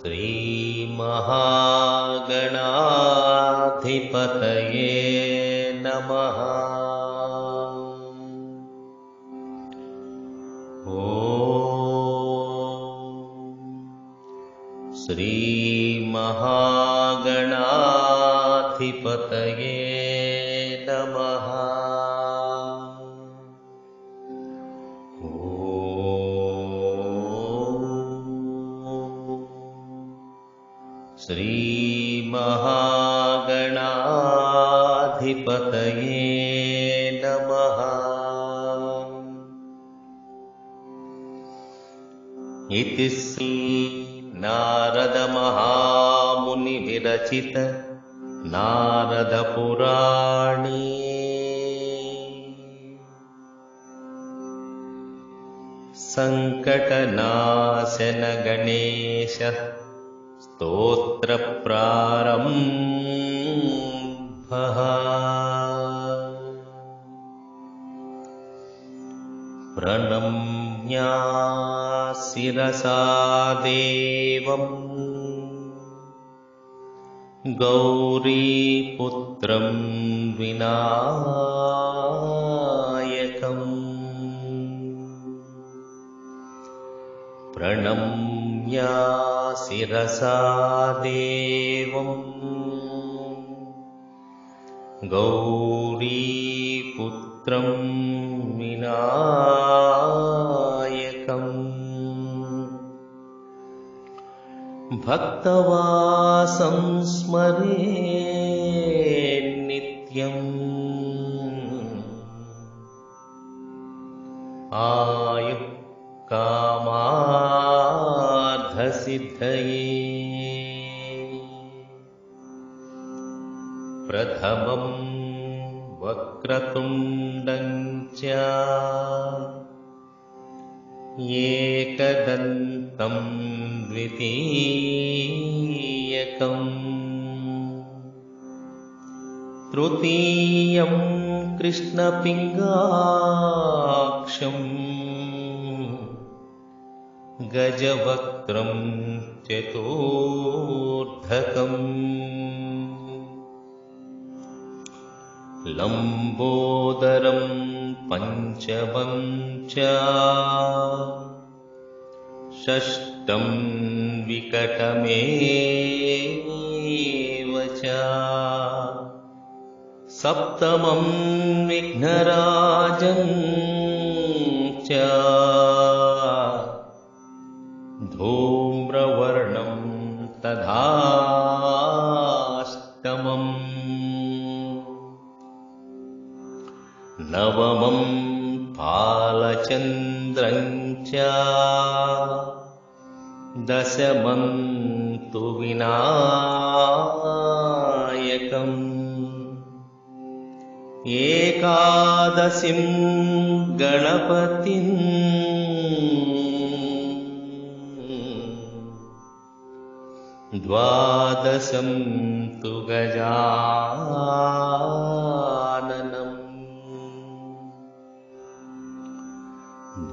श्रीमहागणाधिपतये नमः। श्रीमहागणाधिपतये नमः। श्रीमहागणाधिपतये नमः। इति श्री नारद महामुनि विरचित नारद पुराणे संकटनाशन गणेश स्तोत्र प्रारंभः। प्रणम्य शिरसा देवं गौरीपुत्रं विनायकम् प्रणम्य शिरसा देवं गौरीपुत्रं विनायकम् भक्तवासं स्मरे नित्यम् आयुः कामार्थसिद्धये। प्रथमं वक्रतुण्डं च एकदन्तं द्वितीयकम् तृतीयं कृष्णपिङ्गाक्षं गजवक्त्रं चतुर्थकम् लम्बोदरं पञ्चमं च षष्ठं विकटमेव च सप्तमं विघ्नराजं च धूम्रवर्णं तथाष्टमम् नवमं फालचन्द्रं च दशमं तु विनायकम् एकादशिं गणपतिं द्वादशं तु गजाननम्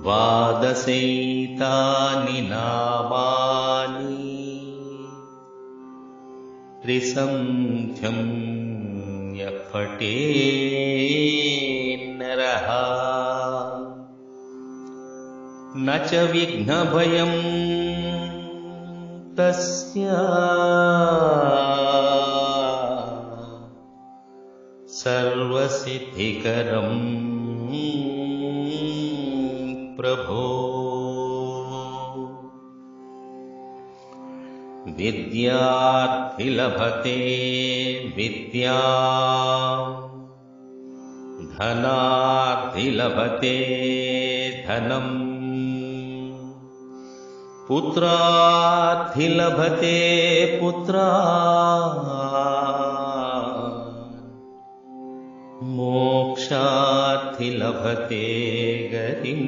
द्वादशैतानि नामानि त्रिसन्ध्यं यः पठेन्नरः न च विघ्नभयं तस्य सर्वसिद्धिकरम् प्रभो। विद्यार्थी लभते विद्यां धनार्थी लभते धनम् पुत्रार्थी लभते पुत्रान् मोक्षार्थी लभते गतिम्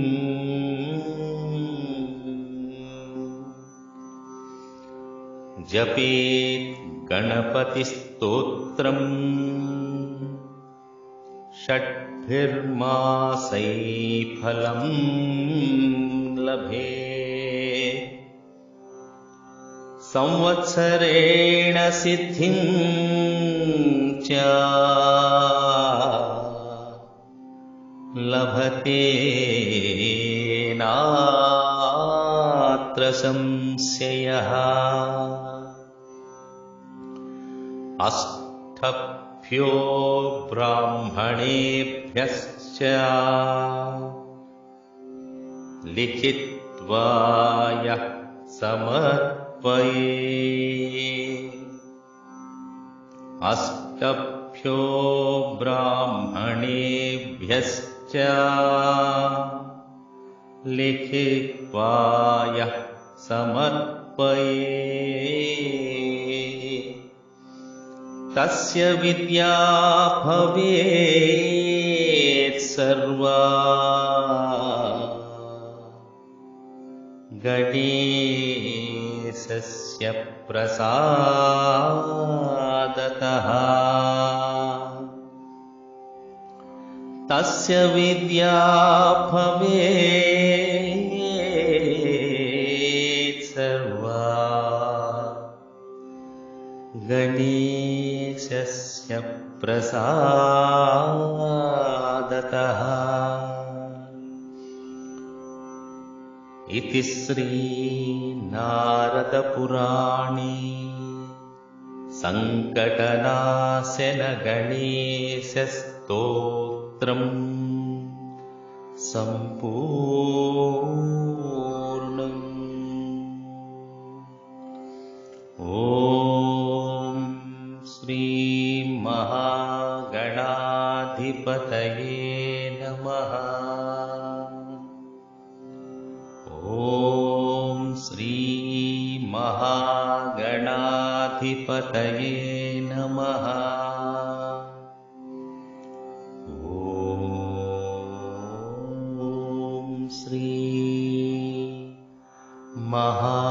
जपेत् गणपतिस्तोत्रम् षट्भिर्मासै फलं लभे संवत्सरेण सिद्धिं च लभते नात्र संशयः। अष्टभ्यो ब्राह्मणेभ्यश्च लिखित्वा यः समर्पयेत्। अष्टभ्यो ब्राह्मणेभ्यश्च लिखित्वा यः समर्पयेत् तस्य विद्या भवेत् सर्वा गणेशस्य प्रसादतः। तस्य विद्या भवेत् सर्वा गणेशस्य प्रसादतः। इति श्री नारदपुराणे संकटनाशन गणेशस्तोत्रम् सम्पूर्णम्। ॐ श्री महागणाधिपतये नमः। ॐ श्री महागणाधिपतये नमः। ॐ श्री महागणाधिपतये